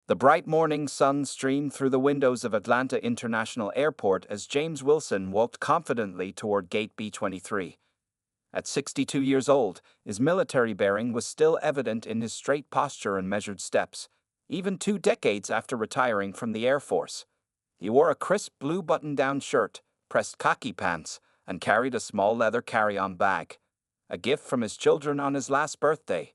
The bright morning sun streamed through the windows of Atlanta International Airport as James Wilson walked confidently toward Gate B-23. At 62 years old, his military bearing was still evident in his straight posture and measured steps, even 2 decades after retiring from the Air Force. He wore a crisp blue button-down shirt, pressed khaki pants, and carried a small leather carry-on bag, a gift from his children on his last birthday.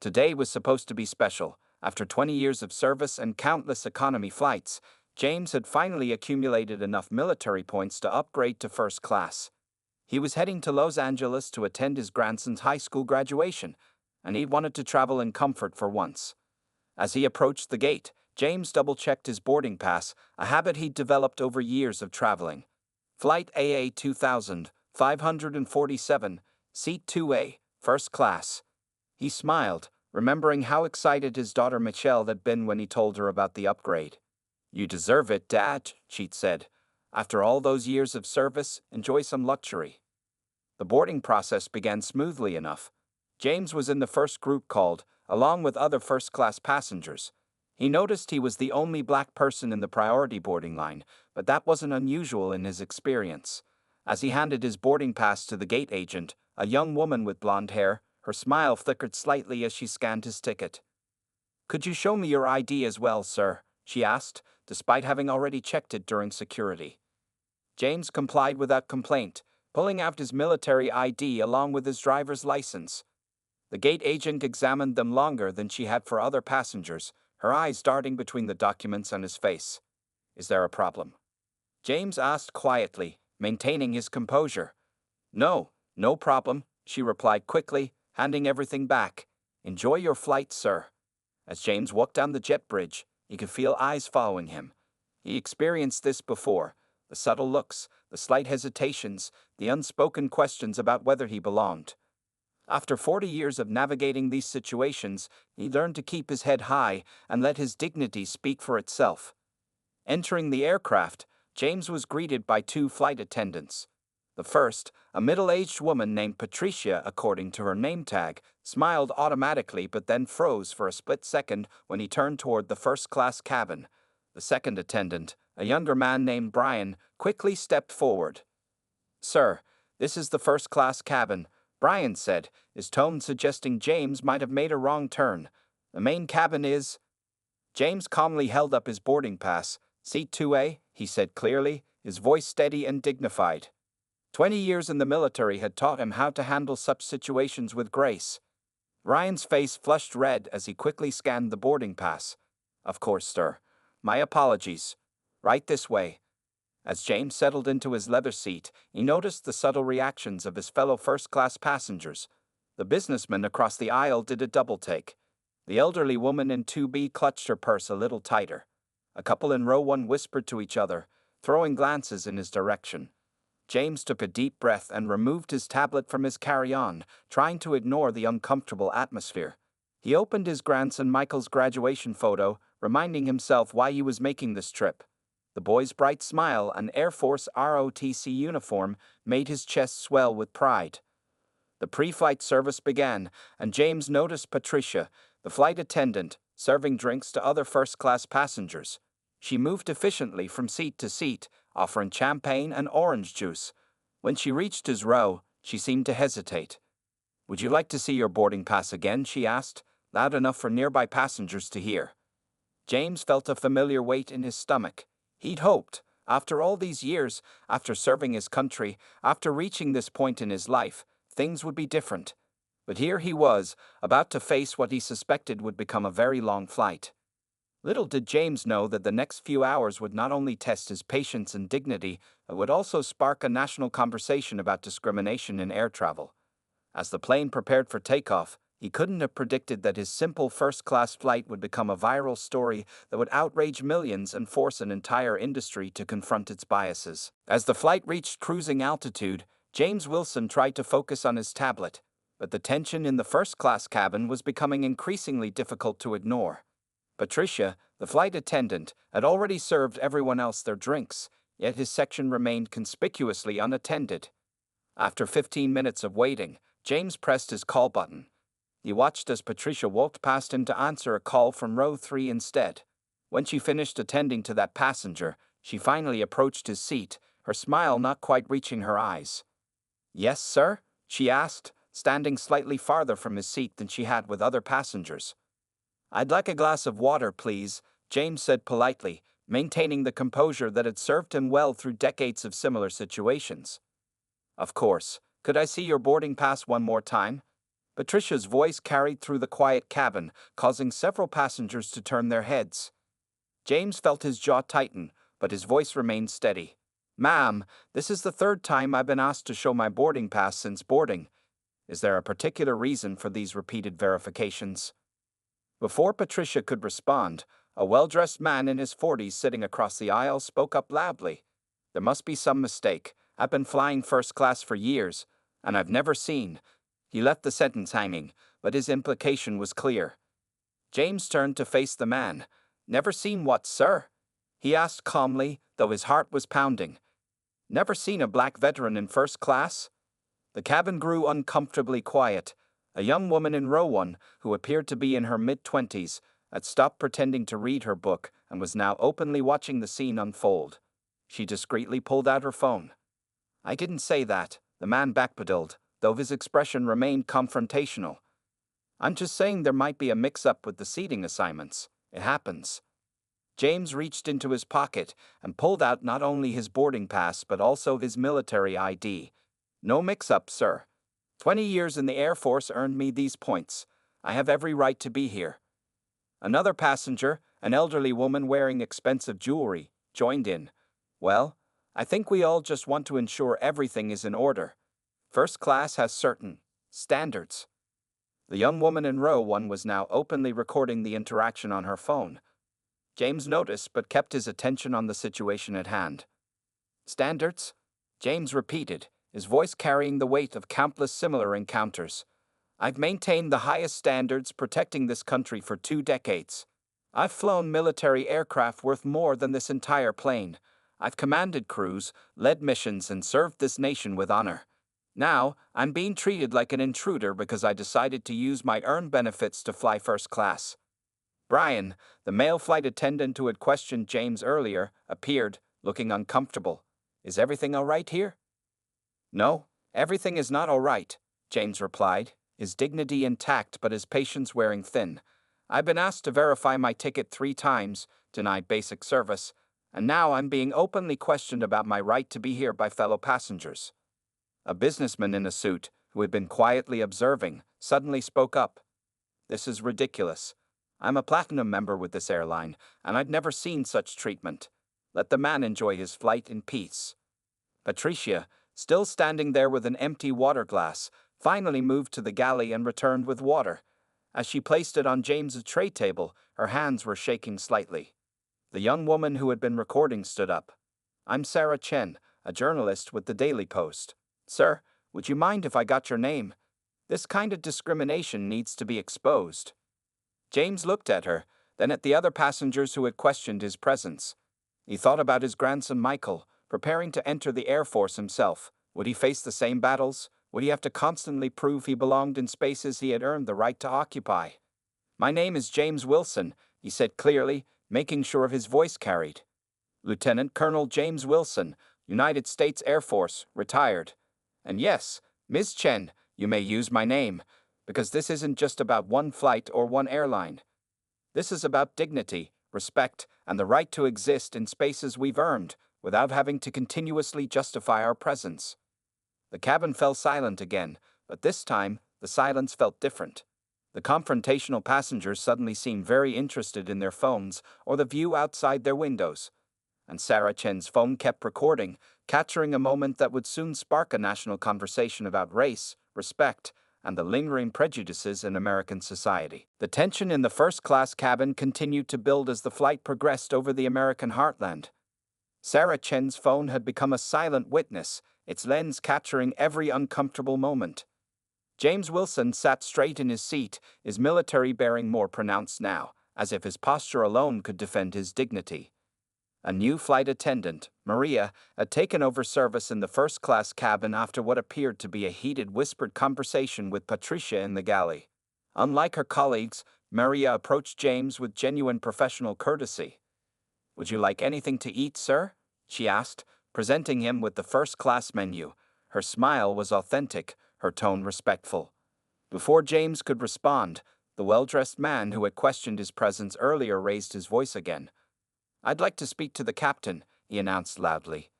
Today was supposed to be special. After 20 years of service and countless economy flights, James had finally accumulated enough military points to upgrade to first class. He was heading to Los Angeles to attend his grandson's high school graduation, and he wanted to travel in comfort for once. As he approached the gate, James double-checked his boarding pass, a habit he'd developed over years of traveling. Flight AA 2547, Seat 2A, First Class. He smiled, remembering how excited his daughter Michelle had been when he told her about the upgrade. "You deserve it, Dad," she said. "After all those years of service, enjoy some luxury." The boarding process began smoothly enough. James was in the first group called, along with other first-class passengers. He noticed he was the only black person in the priority boarding line, but that wasn't unusual in his experience. As he handed his boarding pass to the gate agent, a young woman with blonde hair, her smile flickered slightly as she scanned his ticket. "Could you show me your ID as well, sir?" she asked, despite having already checked it during security. James complied without complaint, pulling out his military ID along with his driver's license. The gate agent examined them longer than she had for other passengers, her eyes darting between the documents on his face. "Is there a problem?" James asked quietly, maintaining his composure. "No problem," she replied quickly, handing everything back. "Enjoy your flight, sir." As James walked down the jet bridge, he could feel eyes following him. He experienced this before: the subtle looks, the slight hesitations, the unspoken questions about whether he belonged. After 40 years of navigating these situations, he learned to keep his head high and let his dignity speak for itself. Entering the aircraft, James was greeted by 2 flight attendants. The first, a middle-aged woman named Patricia according to her name tag, smiled automatically but then froze for a split second when he turned toward the first-class cabin. The second attendant, a younger man named Brian, quickly stepped forward. "Sir, this is the first-class cabin," Brian said, his tone suggesting James might have made a wrong turn. "The main cabin is—" James calmly held up his boarding pass. "Seat 2A, he said clearly, his voice steady and dignified. 20 years in the military had taught him how to handle such situations with grace. Ryan's face flushed red as he quickly scanned the boarding pass. "Of course, sir. My apologies. Right this way." As James settled into his leather seat, he noticed the subtle reactions of his fellow first-class passengers. The businessman across the aisle did a double-take. The elderly woman in 2B clutched her purse a little tighter. A couple in row 1 whispered to each other, throwing glances in his direction. James took a deep breath and removed his tablet from his carry-on, trying to ignore the uncomfortable atmosphere. He opened his grandson Michael's graduation photo, reminding himself why he was making this trip. The boy's bright smile and Air Force ROTC uniform made his chest swell with pride. The pre-flight service began, and James noticed Patricia, the flight attendant, serving drinks to other first-class passengers. She moved efficiently from seat to seat, offering champagne and orange juice. When she reached his row, she seemed to hesitate. "Would you like to see your boarding pass again?" she asked, loud enough for nearby passengers to hear. James felt a familiar weight in his stomach. He'd hoped, after all these years, after serving his country, after reaching this point in his life, things would be different. But here he was, about to face what he suspected would become a very long flight. Little did James know that the next few hours would not only test his patience and dignity, but would also spark a national conversation about discrimination in air travel. As the plane prepared for takeoff, he couldn't have predicted that his simple first-class flight would become a viral story that would outrage millions and force an entire industry to confront its biases. As the flight reached cruising altitude, James Wilson tried to focus on his tablet, but the tension in the first-class cabin was becoming increasingly difficult to ignore. Patricia, the flight attendant, had already served everyone else their drinks, yet his section remained conspicuously unattended. After 15 minutes of waiting, James pressed his call button. He watched as Patricia walked past him to answer a call from row 3 instead. When she finished attending to that passenger, she finally approached his seat, her smile not quite reaching her eyes. "Yes, sir?" she asked, standing slightly farther from his seat than she had with other passengers. "I'd like a glass of water, please," James said politely, maintaining the composure that had served him well through decades of similar situations. "Of course. Could I see your boarding pass one more time?" Patricia's voice carried through the quiet cabin, causing several passengers to turn their heads. James felt his jaw tighten, but his voice remained steady. "Ma'am, this is the third time I've been asked to show my boarding pass since boarding. Is there a particular reason for these repeated verifications?" Before Patricia could respond, a well-dressed man in his 40s sitting across the aisle spoke up loudly. "There must be some mistake. I've been flying first class for years, and I've never seen." He left the sentence hanging, but his implication was clear. James turned to face the man. "Never seen what, sir?" he asked calmly, though his heart was pounding. "Never seen a black veteran in first class?" The cabin grew uncomfortably quiet. A young woman in row 1, who appeared to be in her mid-20s, had stopped pretending to read her book and was now openly watching the scene unfold. She discreetly pulled out her phone. "I didn't say that," the man backpedaled, though his expression remained confrontational. "I'm just saying there might be a mix-up with the seating assignments. It happens." James reached into his pocket and pulled out not only his boarding pass but also his military ID. "No mix-up, sir. 20 years in the Air Force earned me these points. I have every right to be here." Another passenger, an elderly woman wearing expensive jewelry, joined in. "Well, I think we all just want to ensure everything is in order. First class has certain standards." The young woman in row 1 was now openly recording the interaction on her phone. James noticed but kept his attention on the situation at hand. "Standards?" James repeated, his voice carrying the weight of countless similar encounters. "I've maintained the highest standards protecting this country for 2 decades. I've flown military aircraft worth more than this entire plane. I've commanded crews, led missions, and served this nation with honor. Now, I'm being treated like an intruder because I decided to use my earned benefits to fly first class." Brian, the male flight attendant who had questioned James earlier, appeared, looking uncomfortable. "Is everything all right here?" "No, everything is not all right," James replied, his dignity intact but his patience wearing thin. "I've been asked to verify my ticket 3 times, denied basic service, and now I'm being openly questioned about my right to be here by fellow passengers." A businessman in a suit, who had been quietly observing, suddenly spoke up. "This is ridiculous. I'm a platinum member with this airline, and I'd never seen such treatment. Let the man enjoy his flight in peace." Patricia, still standing there with an empty water glass, finally moved to the galley and returned with water. As she placed it on James's tray table, her hands were shaking slightly. The young woman who had been recording stood up. "I'm Sarah Chen, a journalist with the Daily Post. Sir, would you mind if I got your name? This kind of discrimination needs to be exposed." James looked at her, then at the other passengers who had questioned his presence. He thought about his grandson Michael, preparing to enter the Air Force himself. Would he face the same battles? Would he have to constantly prove he belonged in spaces he had earned the right to occupy? "My name is James Wilson," he said clearly, making sure his voice carried. "Lieutenant Colonel James Wilson, United States Air Force, retired. And yes, Ms. Chen, you may use my name, because this isn't just about one flight or one airline. This is about dignity, respect, and the right to exist in spaces we've earned, without having to continuously justify our presence." The cabin fell silent again, but this time, the silence felt different. The confrontational passengers suddenly seemed very interested in their phones or the view outside their windows. And Sarah Chen's phone kept recording, capturing a moment that would soon spark a national conversation about race, respect, and the lingering prejudices in American society. The tension in the first-class cabin continued to build as the flight progressed over the American heartland. Sarah Chen's phone had become a silent witness, its lens capturing every uncomfortable moment. James Wilson sat straight in his seat, his military bearing more pronounced now, as if his posture alone could defend his dignity. A new flight attendant, Maria, had taken over service in the first-class cabin after what appeared to be a heated whispered conversation with Patricia in the galley. Unlike her colleagues, Maria approached James with genuine professional courtesy. Would you like anything to eat, sir? She asked, presenting him with the first-class menu. Her smile was authentic, her tone respectful. Before James could respond, the well-dressed man who had questioned his presence earlier raised his voice again. "I'd like to speak to the captain," he announced loudly.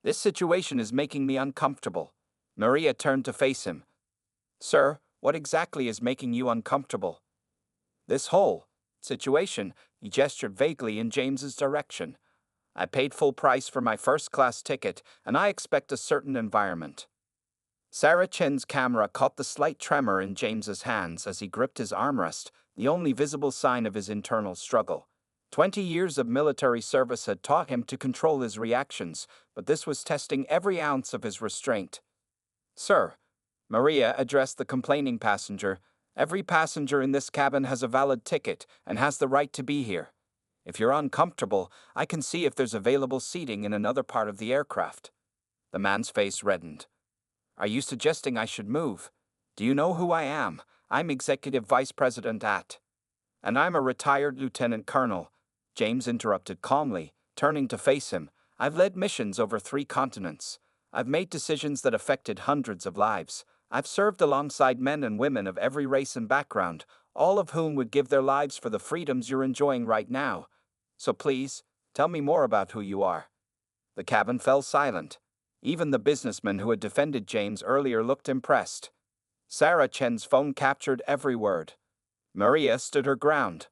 "This situation is making me uncomfortable." Maria turned to face him. "Sir, what exactly is making you uncomfortable?" "This whole situation," he gestured vaguely in James's direction. "I paid full price for my first-class ticket, and I expect a certain environment." Sarah Chen's camera caught the slight tremor in James's hands as he gripped his armrest, the only visible sign of his internal struggle. 20 years of military service had taught him to control his reactions, but this was testing every ounce of his restraint. "Sir," Maria addressed the complaining passenger, "every passenger in this cabin has a valid ticket and has the right to be here. If you're uncomfortable, I can see if there's available seating in another part of the aircraft." The man's face reddened. "Are you suggesting I should move? Do you know who I am? I'm Executive Vice President at—" "And I'm a retired lieutenant colonel," James interrupted calmly, turning to face him. "I've led missions over 3 continents. I've made decisions that affected hundreds of lives. I've served alongside men and women of every race and background, all of whom would give their lives for the freedoms you're enjoying right now. So please, tell me more about who you are." The cabin fell silent. Even the businessman who had defended James earlier looked impressed. Sarah Chen's phone captured every word. Maria stood her ground.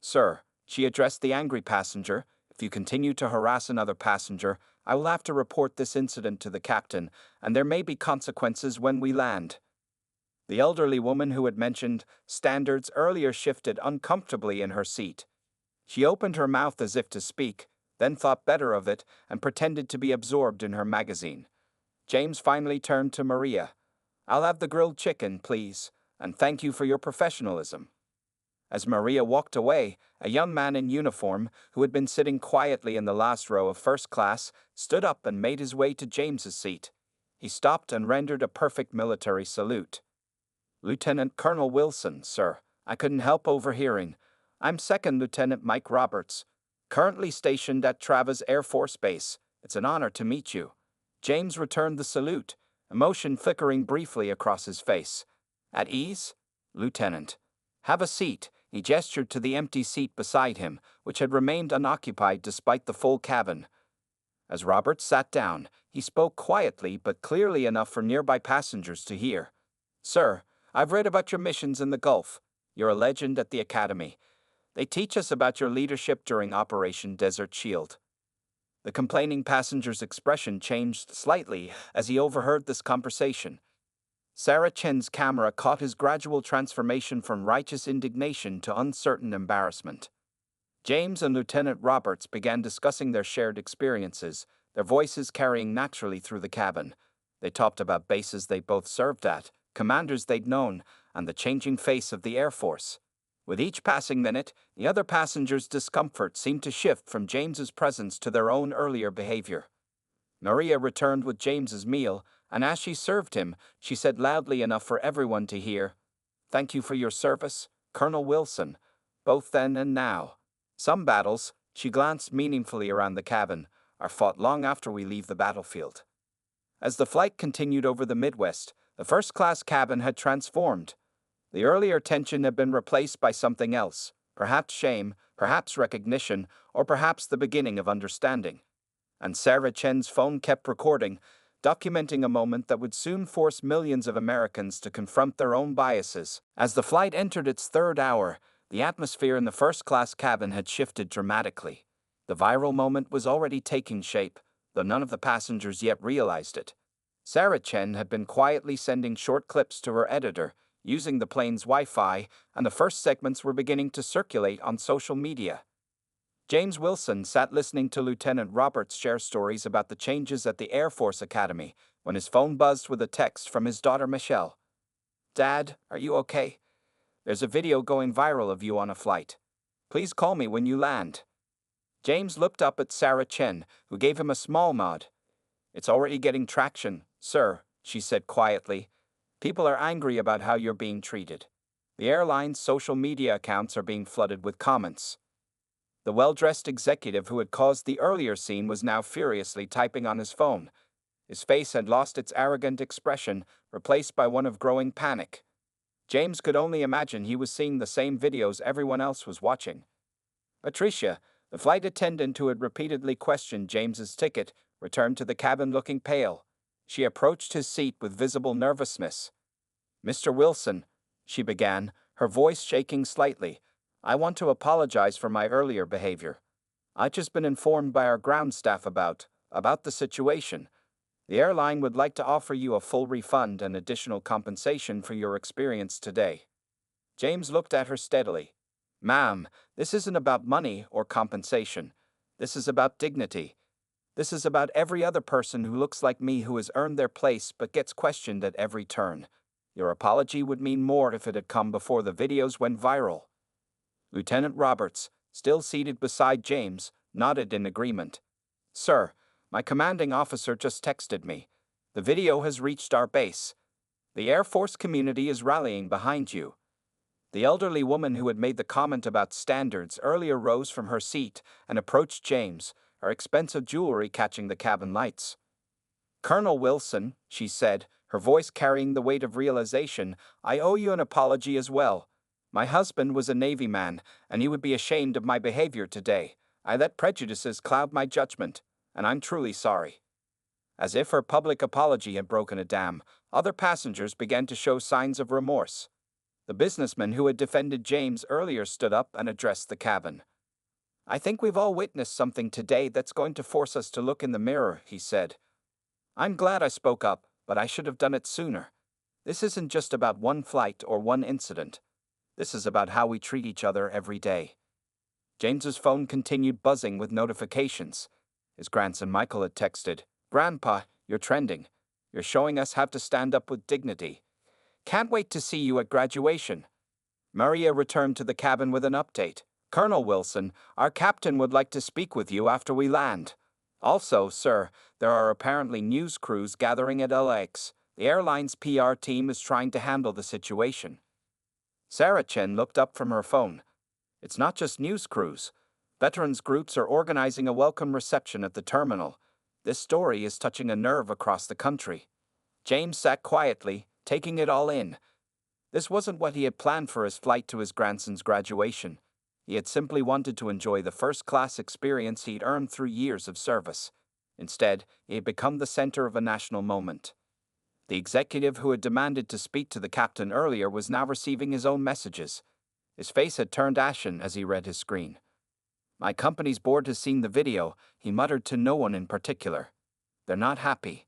"Sir," she addressed the angry passenger, "if you continue to harass another passenger, I will have to report this incident to the captain, and there may be consequences when we land." The elderly woman who had mentioned standards earlier shifted uncomfortably in her seat. She opened her mouth as if to speak, then thought better of it and pretended to be absorbed in her magazine. James finally turned to Maria. "I'll have the grilled chicken, please, and thank you for your professionalism." As Maria walked away, a young man in uniform, who had been sitting quietly in the last row of first class, stood up and made his way to James's seat. He stopped and rendered a perfect military salute. "Lieutenant Colonel Wilson, sir. I couldn't help overhearing. I'm Second Lieutenant Mike Roberts, currently stationed at Travis Air Force Base. It's an honor to meet you." James returned the salute, emotion flickering briefly across his face. "At ease, Lieutenant. Have a seat." He gestured to the empty seat beside him, which had remained unoccupied despite the full cabin. As Roberts sat down, he spoke quietly but clearly enough for nearby passengers to hear. "Sir, I've read about your missions in the Gulf. You're a legend at the Academy. They teach us about your leadership during Operation Desert Shield." The complaining passenger's expression changed slightly as he overheard this conversation. Sarah Chen's camera caught his gradual transformation from righteous indignation to uncertain embarrassment. James and Lieutenant Roberts began discussing their shared experiences, their voices carrying naturally through the cabin. They talked about bases they both served at, commanders they'd known, and the changing face of the Air Force. With each passing minute, the other passengers' discomfort seemed to shift from James's presence to their own earlier behavior. Maria returned with James's meal, and as she served him, she said loudly enough for everyone to hear, "Thank you for your service, Colonel Wilson, both then and now. Some battles," she glanced meaningfully around the cabin, "are fought long after we leave the battlefield." As the flight continued over the Midwest, the first-class cabin had transformed. The earlier tension had been replaced by something else, perhaps shame, perhaps recognition, or perhaps the beginning of understanding. And Sarah Chen's phone kept recording, documenting a moment that would soon force millions of Americans to confront their own biases. As the flight entered its 3rd hour, the atmosphere in the first-class cabin had shifted dramatically. The viral moment was already taking shape, though none of the passengers yet realized it. Sarah Chen had been quietly sending short clips to her editor, using the plane's Wi-Fi, and the first segments were beginning to circulate on social media. James Wilson sat listening to Lieutenant Roberts share stories about the changes at the Air Force Academy when his phone buzzed with a text from his daughter Michelle. "Dad, are you okay? There's a video going viral of you on a flight. Please call me when you land." James looked up at Sarah Chen, who gave him a small nod. "It's already getting traction, sir," she said quietly. "People are angry about how you're being treated. The airline's social media accounts are being flooded with comments." The well-dressed executive who had caused the earlier scene was now furiously typing on his phone. His face had lost its arrogant expression, replaced by one of growing panic. James could only imagine he was seeing the same videos everyone else was watching. Patricia, the flight attendant who had repeatedly questioned James's ticket, returned to the cabin looking pale. She approached his seat with visible nervousness. "Mr. Wilson," she began, her voice shaking slightly, "I want to apologize for my earlier behavior. I've just been informed by our ground staff about the situation. The airline would like to offer you a full refund and additional compensation for your experience today." James looked at her steadily. "Ma'am, this isn't about money or compensation. This is about dignity. This is about every other person who looks like me who has earned their place but gets questioned at every turn. Your apology would mean more if it had come before the videos went viral." Lieutenant Roberts, still seated beside James, nodded in agreement. "Sir, my commanding officer just texted me. The video has reached our base. The Air Force community is rallying behind you." The elderly woman who had made the comment about standards earlier rose from her seat and approached James, her expensive jewelry catching the cabin lights. "Colonel Wilson," she said, her voice carrying the weight of realization, "I owe you an apology as well. My husband was a Navy man, and he would be ashamed of my behavior today. I let prejudices cloud my judgment, and I'm truly sorry." As if her public apology had broken a dam, other passengers began to show signs of remorse. The businessman who had defended James earlier stood up and addressed the cabin. "I think we've all witnessed something today that's going to force us to look in the mirror," he said. "I'm glad I spoke up, but I should have done it sooner. This isn't just about one flight or one incident. This is about how we treat each other every day." James's phone continued buzzing with notifications. His grandson Michael had texted, "Grandpa, you're trending. You're showing us how to stand up with dignity. Can't wait to see you at graduation." Maria returned to the cabin with an update. "Colonel Wilson, our captain would like to speak with you after we land. Also, sir, there are apparently news crews gathering at LAX. The airline's PR team is trying to handle the situation." Sarah Chen looked up from her phone. "It's not just news crews. Veterans groups are organizing a welcome reception at the terminal. This story is touching a nerve across the country." James sat quietly, taking it all in. This wasn't what he had planned for his flight to his grandson's graduation. He had simply wanted to enjoy the first-class experience he'd earned through years of service. Instead, he had become the center of a national moment. The executive who had demanded to speak to the captain earlier was now receiving his own messages. His face had turned ashen as he read his screen. "My company's board has seen the video," he muttered to no one in particular. "They're not happy."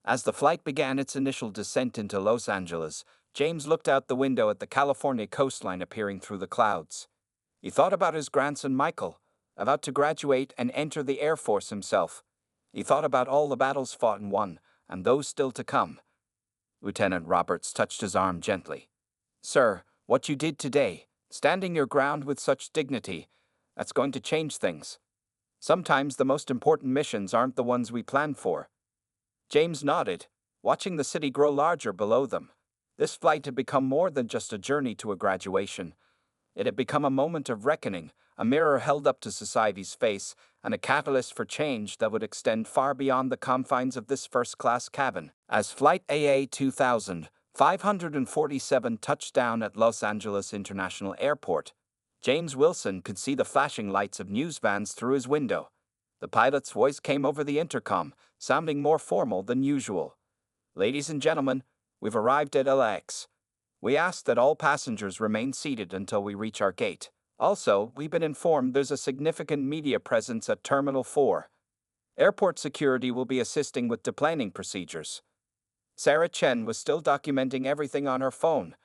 As the flight began its initial descent into Los Angeles, James looked out the window at the California coastline appearing through the clouds. He thought about his grandson Michael, about to graduate and enter the Air Force himself. He thought about all the battles fought and won, and those still to come. Lieutenant Roberts touched his arm gently. "Sir, what you did today, standing your ground with such dignity, that's going to change things. Sometimes the most important missions aren't the ones we plan for." James nodded, watching the city grow larger below them. This flight had become more than just a journey to a graduation. It had become a moment of reckoning, a mirror held up to society's face, and a catalyst for change that would extend far beyond the confines of this first-class cabin. As Flight AA 2547 touched down at Los Angeles International Airport, James Wilson could see the flashing lights of news vans through his window. The pilot's voice came over the intercom, sounding more formal than usual. "Ladies and gentlemen, we've arrived at LAX. We ask that all passengers remain seated until we reach our gate. Also, we've been informed there's a significant media presence at Terminal 4. Airport security will be assisting with deplaning procedures." Sarah Chen was still documenting everything on her phone.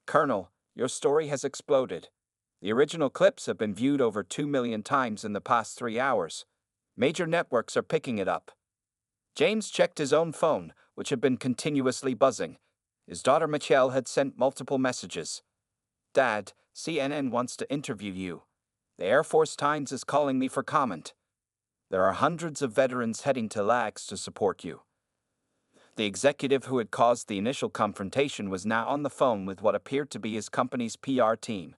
"Colonel, your story has exploded. The original clips have been viewed over 2 million times in the past 3 hours. Major networks are picking it up." James checked his own phone, which had been continuously buzzing. His daughter Michelle had sent multiple messages. "Dad, CNN wants to interview you. The Air Force Times is calling me for comment. There are hundreds of veterans heading to LAX to support you." The executive who had caused the initial confrontation was now on the phone with what appeared to be his company's PR team.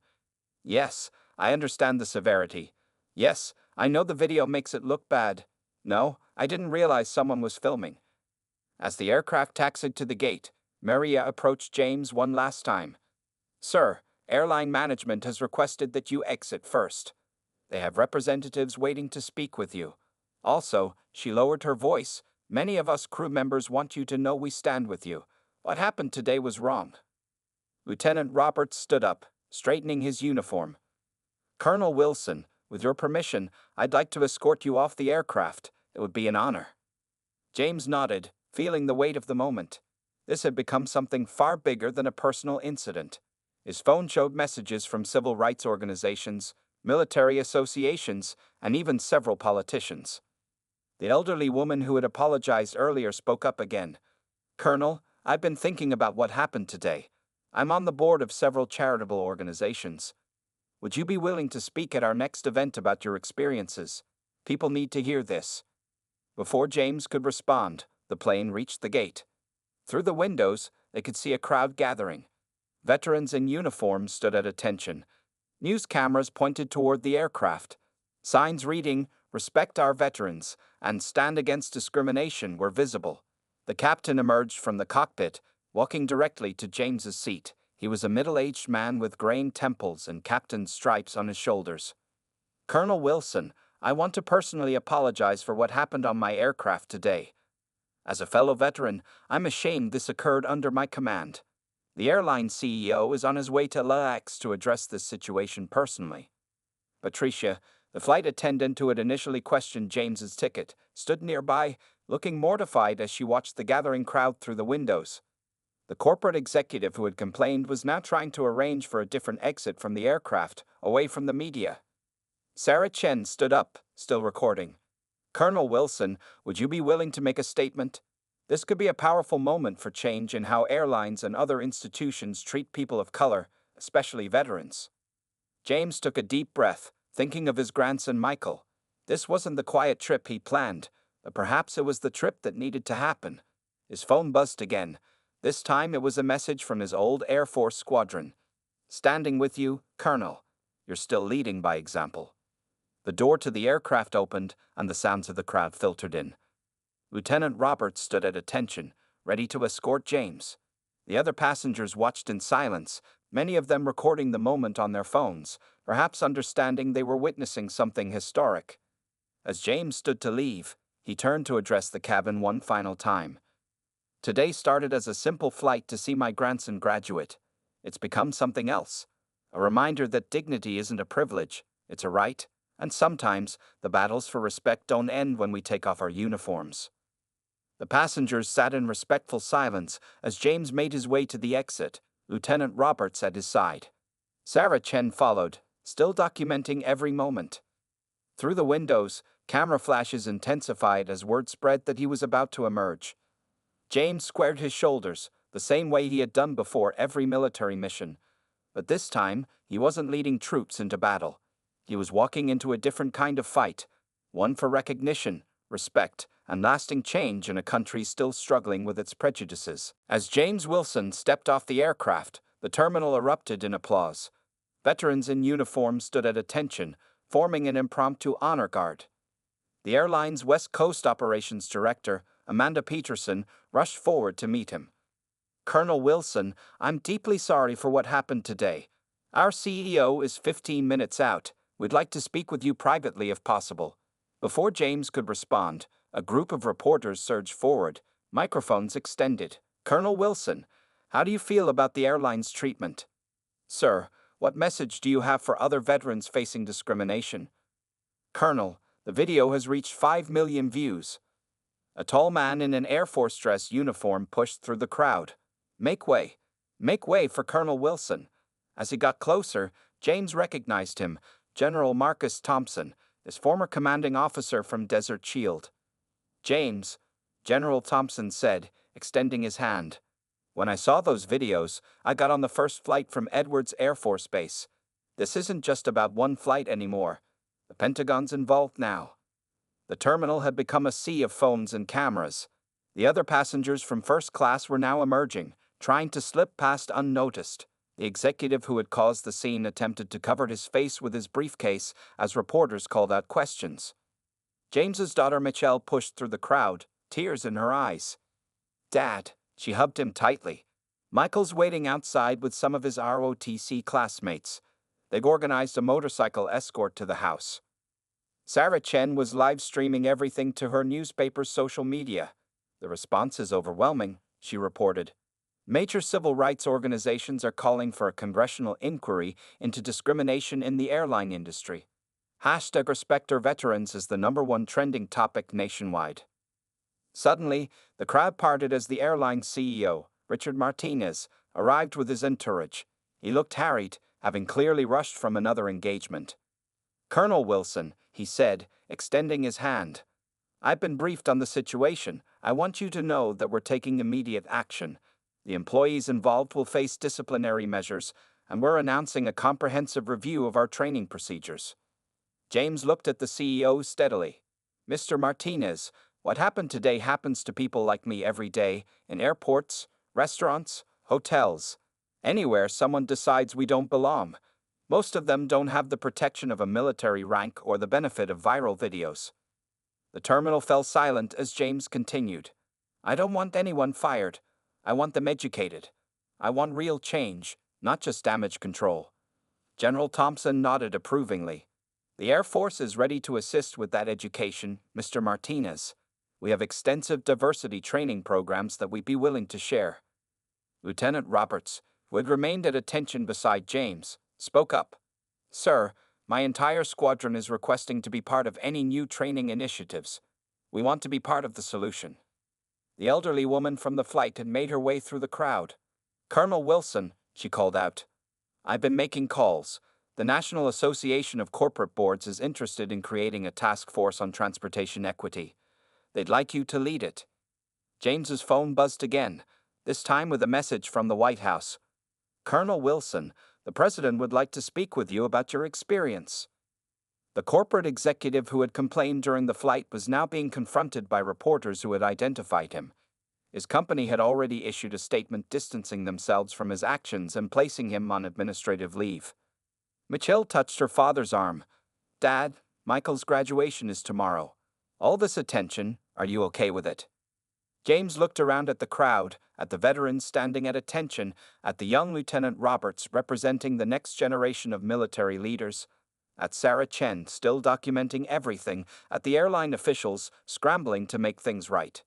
"Yes, I understand the severity. Yes, I know the video makes it look bad. No, I didn't realize someone was filming. As the aircraft taxied to the gate, Maria approached James one last time. Sir, airline management has requested that you exit first. They have representatives waiting to speak with you. Also, she lowered her voice. Many of us crew members want you to know we stand with you. What happened today was wrong. Lieutenant Roberts stood up, straightening his uniform. Colonel Wilson, with your permission, I'd like to escort you off the aircraft. It would be an honor. James nodded, feeling the weight of the moment. This had become something far bigger than a personal incident. His phone showed messages from civil rights organizations, military associations, and even several politicians. The elderly woman who had apologized earlier spoke up again. Colonel, I've been thinking about what happened today. I'm on the board of several charitable organizations. Would you be willing to speak at our next event about your experiences? People need to hear this. Before James could respond, the plane reached the gate. Through the windows, they could see a crowd gathering. Veterans in uniform stood at attention. News cameras pointed toward the aircraft. Signs reading, "Respect our veterans," and "Stand against discrimination" were visible. The captain emerged from the cockpit, walking directly to James's seat. He was a middle-aged man with graying temples and captain's stripes on his shoulders. Colonel Wilson, I want to personally apologize for what happened on my aircraft today. As a fellow veteran, I'm ashamed this occurred under my command. The airline CEO is on his way to LAX to address this situation personally. Patricia, the flight attendant who had initially questioned James's ticket, stood nearby, looking mortified as she watched the gathering crowd through the windows. The corporate executive who had complained was now trying to arrange for a different exit from the aircraft, away from the media. Sarah Chen stood up, still recording. Colonel Wilson, would you be willing to make a statement? This could be a powerful moment for change in how airlines and other institutions treat people of color, especially veterans. James took a deep breath, thinking of his grandson Michael. This wasn't the quiet trip he planned, but perhaps it was the trip that needed to happen. His phone buzzed again. This time it was a message from his old Air Force squadron. Standing with you, Colonel. You're still leading by example. The door to the aircraft opened, and the sounds of the crowd filtered in. Lieutenant Roberts stood at attention, ready to escort James. The other passengers watched in silence, many of them recording the moment on their phones, perhaps understanding they were witnessing something historic. As James stood to leave, he turned to address the cabin one final time. Today started as a simple flight to see my grandson graduate. It's become something else. A reminder that dignity isn't a privilege, it's a right. And sometimes, the battles for respect don't end when we take off our uniforms. The passengers sat in respectful silence as James made his way to the exit, Lieutenant Roberts at his side. Sarah Chen followed, still documenting every moment. Through the windows, camera flashes intensified as word spread that he was about to emerge. James squared his shoulders, the same way he had done before every military mission. But this time, he wasn't leading troops into battle. He was walking into a different kind of fight, one for recognition, respect, and lasting change in a country still struggling with its prejudices. As James Wilson stepped off the aircraft, the terminal erupted in applause. Veterans in uniform stood at attention, forming an impromptu honor guard. The airline's West Coast Operations Director, Amanda Peterson, rushed forward to meet him. Colonel Wilson, I'm deeply sorry for what happened today. Our CEO is 15 minutes out. We'd like to speak with you privately if possible. Before James could respond, a group of reporters surged forward, microphones extended. Colonel Wilson, how do you feel about the airline's treatment? Sir, what message do you have for other veterans facing discrimination? Colonel, the video has reached 5 million views. A tall man in an Air Force dress uniform pushed through the crowd. Make way. Make way for Colonel Wilson. As he got closer, James recognized him, General Marcus Thompson, his former commanding officer from Desert Shield. James, General Thompson said, extending his hand. When I saw those videos, I got on the first flight from Edwards Air Force Base. This isn't just about one flight anymore. The Pentagon's involved now. The terminal had become a sea of phones and cameras. The other passengers from first class were now emerging, trying to slip past unnoticed. The executive who had caused the scene attempted to cover his face with his briefcase as reporters called out questions. James's daughter Michelle pushed through the crowd, tears in her eyes. "Dad," she hugged him tightly. Michael's waiting outside with some of his ROTC classmates. They've organized a motorcycle escort to the house. Sarah Chen was live streaming everything to her newspaper's social media. "The response is overwhelming," she reported. "Major civil rights organizations are calling for a congressional inquiry into discrimination in the airline industry. #RespectOurVeterans is the #1 trending topic nationwide." Suddenly, the crowd parted as the airline's CEO, Richard Martinez, arrived with his entourage. He looked harried, having clearly rushed from another engagement. "Colonel Wilson," he said, extending his hand. "I've been briefed on the situation. I want you to know that we're taking immediate action. The employees involved will face disciplinary measures, and we're announcing a comprehensive review of our training procedures." James looked at the CEO steadily. "Mr. Martinez, what happened today happens to people like me every day, in airports, restaurants, hotels. Anywhere someone decides we don't belong. Most of them don't have the protection of a military rank or the benefit of viral videos." The terminal fell silent as James continued. "I don't want anyone fired. I want them educated. I want real change, not just damage control." General Thompson nodded approvingly. "The Air Force is ready to assist with that education, Mr. Martinez. We have extensive diversity training programs that we'd be willing to share." Lieutenant Roberts, who had remained at attention beside James, spoke up. "Sir, my entire squadron is requesting to be part of any new training initiatives. We want to be part of the solution." The elderly woman from the flight had made her way through the crowd. "Colonel Wilson," she called out. "I've been making calls. The National Association of Corporate Boards is interested in creating a task force on transportation equity. They'd like you to lead it." James's phone buzzed again, this time with a message from the White House. "Colonel Wilson, the President would like to speak with you about your experience." The corporate executive who had complained during the flight was now being confronted by reporters who had identified him. His company had already issued a statement distancing themselves from his actions and placing him on administrative leave. Michelle touched her father's arm. "Dad, Michael's graduation is tomorrow. All this attention, are you okay with it?" James looked around at the crowd, at the veterans standing at attention, at the young Lieutenant Roberts representing the next generation of military leaders, at Sarah Chen still documenting everything, at the airline officials scrambling to make things right.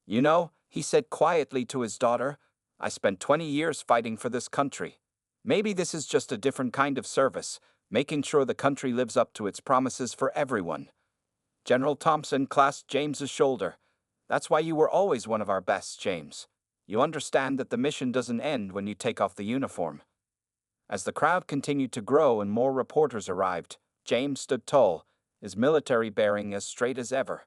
"You know," he said quietly to his daughter, "I spent 20 years fighting for this country. Maybe this is just a different kind of service, making sure the country lives up to its promises for everyone." General Thompson clasped James's shoulder. "That's why you were always one of our best, James. You understand that the mission doesn't end when you take off the uniform." As the crowd continued to grow and more reporters arrived, James stood tall, his military bearing as straight as ever.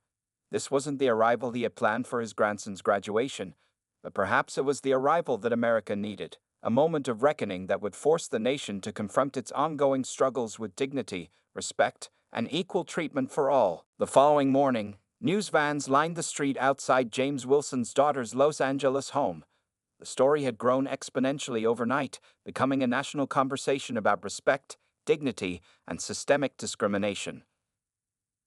This wasn't the arrival he had planned for his grandson's graduation, but perhaps it was the arrival that America needed, a moment of reckoning that would force the nation to confront its ongoing struggles with dignity, respect, and equal treatment for all. The following morning, news vans lined the street outside James Wilson's daughter's Los Angeles home. The story had grown exponentially overnight, becoming a national conversation about respect, dignity, and systemic discrimination.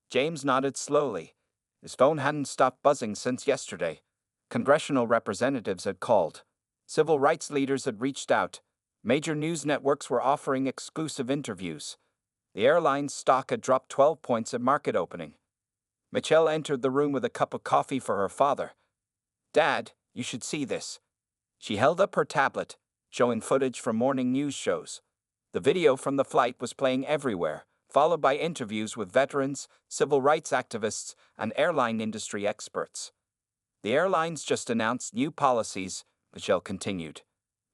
James nodded slowly. His phone hadn't stopped buzzing since yesterday. Congressional representatives had called. Civil rights leaders had reached out. Major news networks were offering exclusive interviews. The airline's stock had dropped 12 points at market opening. Michelle entered the room with a cup of coffee for her father. "Dad, you should see this." She held up her tablet, showing footage from morning news shows. The video from the flight was playing everywhere, followed by interviews with veterans, civil rights activists, and airline industry experts. "The airlines just announced new policies," Michelle continued.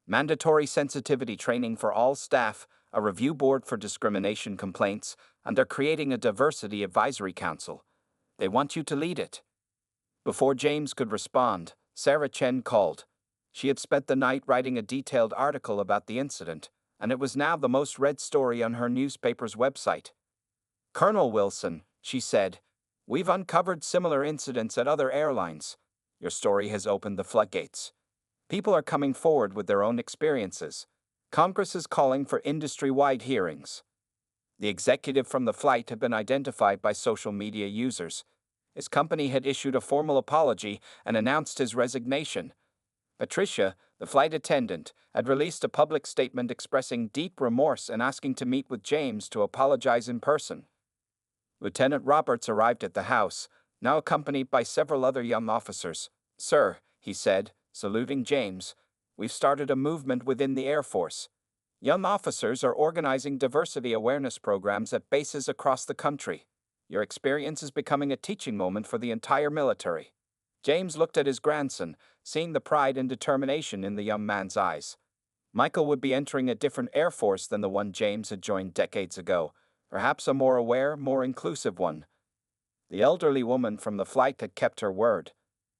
"Mandatory sensitivity training for all staff, a review board for discrimination complaints, and they're creating a diversity advisory council. They want you to lead it." Before James could respond, Sarah Chen called. She had spent the night writing a detailed article about the incident, and it was now the most read story on her newspaper's website. "Colonel Wilson," she said, "we've uncovered similar incidents at other airlines. Your story has opened the floodgates. People are coming forward with their own experiences. Congress is calling for industry-wide hearings. The executive from the flight had been identified by social media users. His company had issued a formal apology and announced his resignation. Patricia, the flight attendant, had released a public statement expressing deep remorse and asking to meet with James to apologize in person. Lieutenant Roberts arrived at the house, now accompanied by several other young officers. "Sir," he said, saluting James, "we've started a movement within the Air Force. Young officers are organizing diversity awareness programs at bases across the country. Your experience is becoming a teaching moment for the entire military." James looked at his grandson, seeing the pride and determination in the young man's eyes. Michael would be entering a different Air Force than the one James had joined decades ago, perhaps a more aware, more inclusive one. The elderly woman from the flight had kept her word.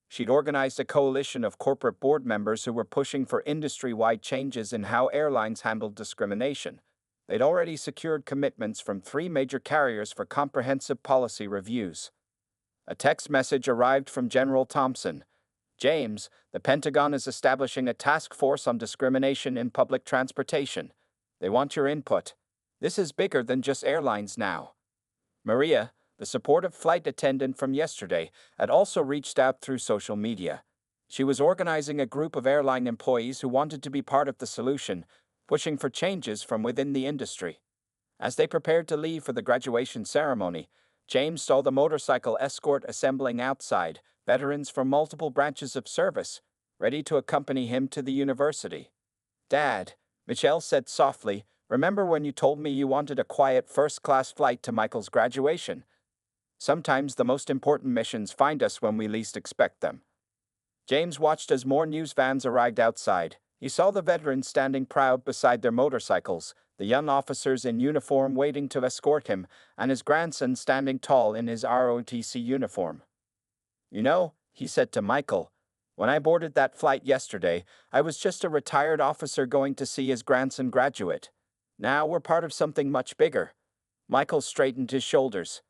She'd organized a coalition of corporate board members who were pushing for industry-wide changes in how airlines handled discrimination. They'd already secured commitments from 3 major carriers for comprehensive policy reviews. A text message arrived from General Thompson. "James, the Pentagon is establishing a task force on discrimination in public transportation. They want your input. This is bigger than just airlines now." Maria, the supportive flight attendant from yesterday, had also reached out through social media. She was organizing a group of airline employees who wanted to be part of the solution, pushing for changes from within the industry. As they prepared to leave for the graduation ceremony, James saw the motorcycle escort assembling outside, veterans from multiple branches of service, ready to accompany him to the university. "Dad," Michelle said softly, "remember when you told me you wanted a quiet first-class flight to Michael's graduation? Sometimes the most important missions find us when we least expect them." James watched as more news vans arrived outside. He saw the veterans standing proud beside their motorcycles, the young officers in uniform waiting to escort him, and his grandson standing tall in his ROTC uniform. "You know," he said to Michael, "when I boarded that flight yesterday, I was just a retired officer going to see his grandson graduate. Now we're part of something much bigger." Michael straightened his shoulders.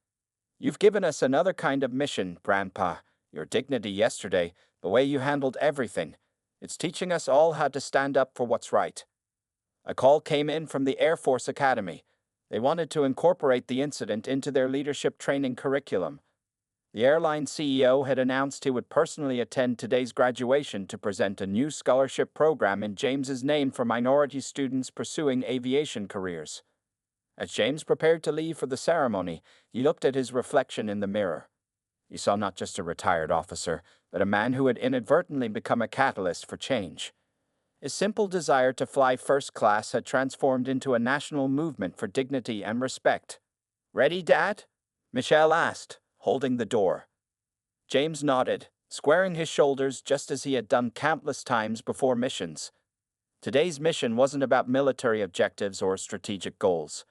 "You've given us another kind of mission, Grandpa. Your dignity yesterday, the way you handled everything. It's teaching us all how to stand up for what's right." A call came in from the Air Force Academy. They wanted to incorporate the incident into their leadership training curriculum. The airline CEO had announced he would personally attend today's graduation to present a new scholarship program in James's name for minority students pursuing aviation careers. As James prepared to leave for the ceremony, he looked at his reflection in the mirror. He saw not just a retired officer, but a man who had inadvertently become a catalyst for change. His simple desire to fly first class had transformed into a national movement for dignity and respect. "Ready, Dad?" Michelle asked, holding the door. James nodded, squaring his shoulders just as he had done countless times before missions. Today's mission wasn't about military objectives or strategic goals.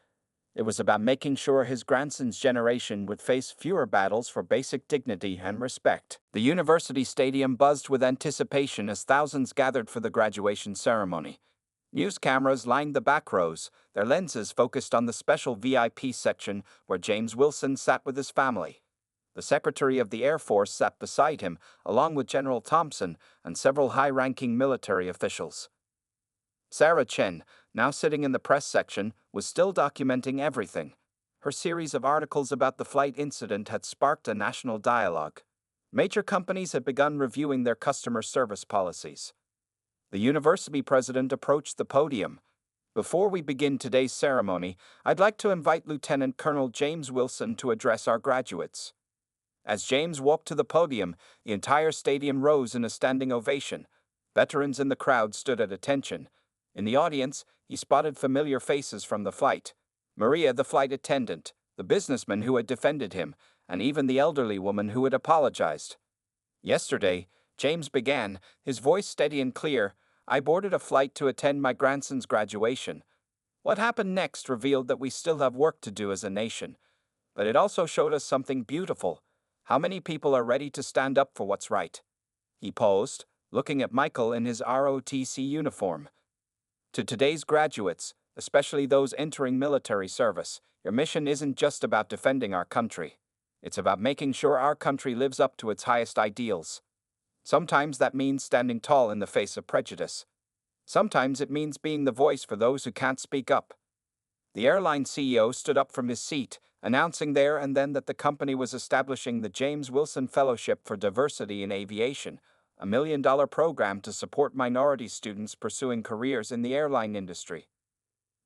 It was about making sure his grandson's generation would face fewer battles for basic dignity and respect. The university stadium buzzed with anticipation as thousands gathered for the graduation ceremony. News cameras lined the back rows, their lenses focused on the special VIP section where James Wilson sat with his family. The Secretary of the Air Force sat beside him, along with General Thompson and several high-ranking military officials. Sarah Chen, now sitting in the press section, was still documenting everything. Her series of articles about the flight incident had sparked a national dialogue. Major companies had begun reviewing their customer service policies. The university president approached the podium. "Before we begin today's ceremony, I'd like to invite Lieutenant Colonel James Wilson to address our graduates." As James walked to the podium, the entire stadium rose in a standing ovation. Veterans in the crowd stood at attention. In the audience, he spotted familiar faces from the flight. Maria, the flight attendant, the businessman who had defended him, and even the elderly woman who had apologized. "Yesterday," James began, his voice steady and clear, "I boarded a flight to attend my grandson's graduation. What happened next revealed that we still have work to do as a nation. But it also showed us something beautiful. How many people are ready to stand up for what's right?" He paused, looking at Michael in his ROTC uniform. "To today's graduates, especially those entering military service, your mission isn't just about defending our country. It's about making sure our country lives up to its highest ideals. Sometimes that means standing tall in the face of prejudice. Sometimes it means being the voice for those who can't speak up. The airline CEO stood up from his seat, announcing there and then that the company was establishing the James Wilson Fellowship for Diversity in Aviation, a $1 million program to support minority students pursuing careers in the airline industry.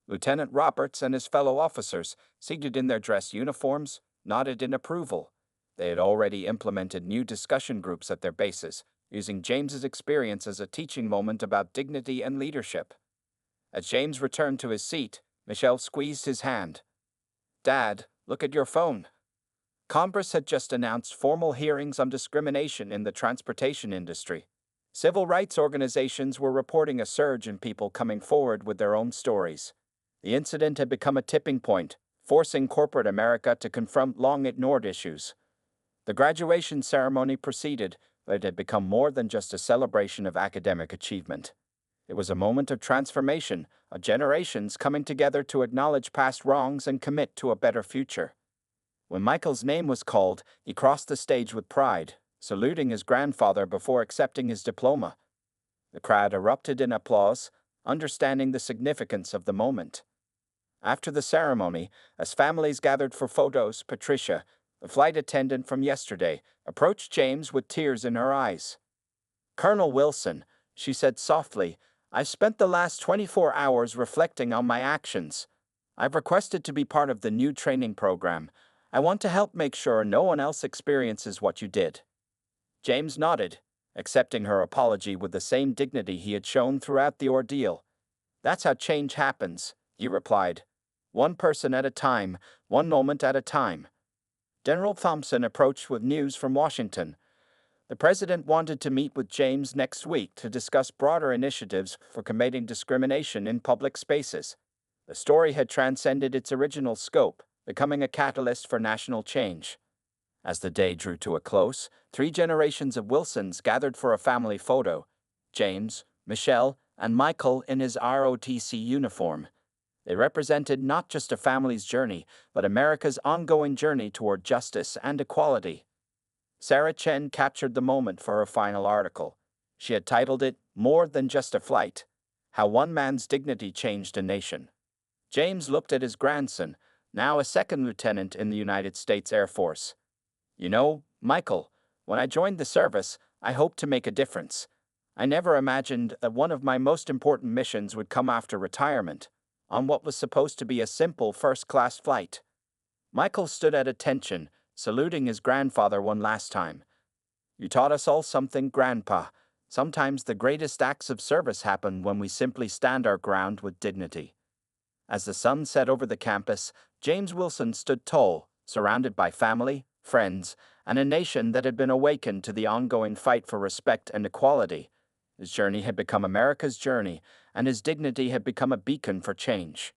Lieutenant Roberts and his fellow officers, seated in their dress uniforms, nodded in approval. They had already implemented new discussion groups at their bases, using James's experience as a teaching moment about dignity and leadership. As James returned to his seat, Michelle squeezed his hand. "Dad, look at your phone." Congress had just announced formal hearings on discrimination in the transportation industry. Civil rights organizations were reporting a surge in people coming forward with their own stories. The incident had become a tipping point, forcing corporate America to confront long-ignored issues. The graduation ceremony proceeded, but it had become more than just a celebration of academic achievement. It was a moment of transformation, of generations coming together to acknowledge past wrongs and commit to a better future. When Michael's name was called, he crossed the stage with pride, saluting his grandfather before accepting his diploma. The crowd erupted in applause, understanding the significance of the moment. After the ceremony, as families gathered for photos, Patricia, the flight attendant from yesterday, approached James with tears in her eyes. "Colonel Wilson," she said softly, "I've spent the last 24 hours reflecting on my actions. I've requested to be part of the new training program. I want to help make sure no one else experiences what you did." James nodded, accepting her apology with the same dignity he had shown throughout the ordeal. "That's how change happens," he replied. "One person at a time, one moment at a time." General Thompson approached with news from Washington. The president wanted to meet with James next week to discuss broader initiatives for combating discrimination in public spaces. The story had transcended its original scope, becoming a catalyst for national change. As the day drew to a close, 3 generations of Wilsons gathered for a family photo: James, Michelle, and Michael in his ROTC uniform. They represented not just a family's journey, but America's ongoing journey toward justice and equality. Sarah Chen captured the moment for her final article. She had titled it, "More Than Just a Flight: How One Man's Dignity Changed a Nation." James looked at his grandson, now a second lieutenant in the United States Air Force. "You know, Michael, when I joined the service, I hoped to make a difference. I never imagined that one of my most important missions would come after retirement, on what was supposed to be a simple first-class flight." Michael stood at attention, saluting his grandfather one last time. "You taught us all something, Grandpa. Sometimes the greatest acts of service happen when we simply stand our ground with dignity." As the sun set over the campus, James Wilson stood tall, surrounded by family, friends, and a nation that had been awakened to the ongoing fight for respect and equality. His journey had become America's journey, and his dignity had become a beacon for change.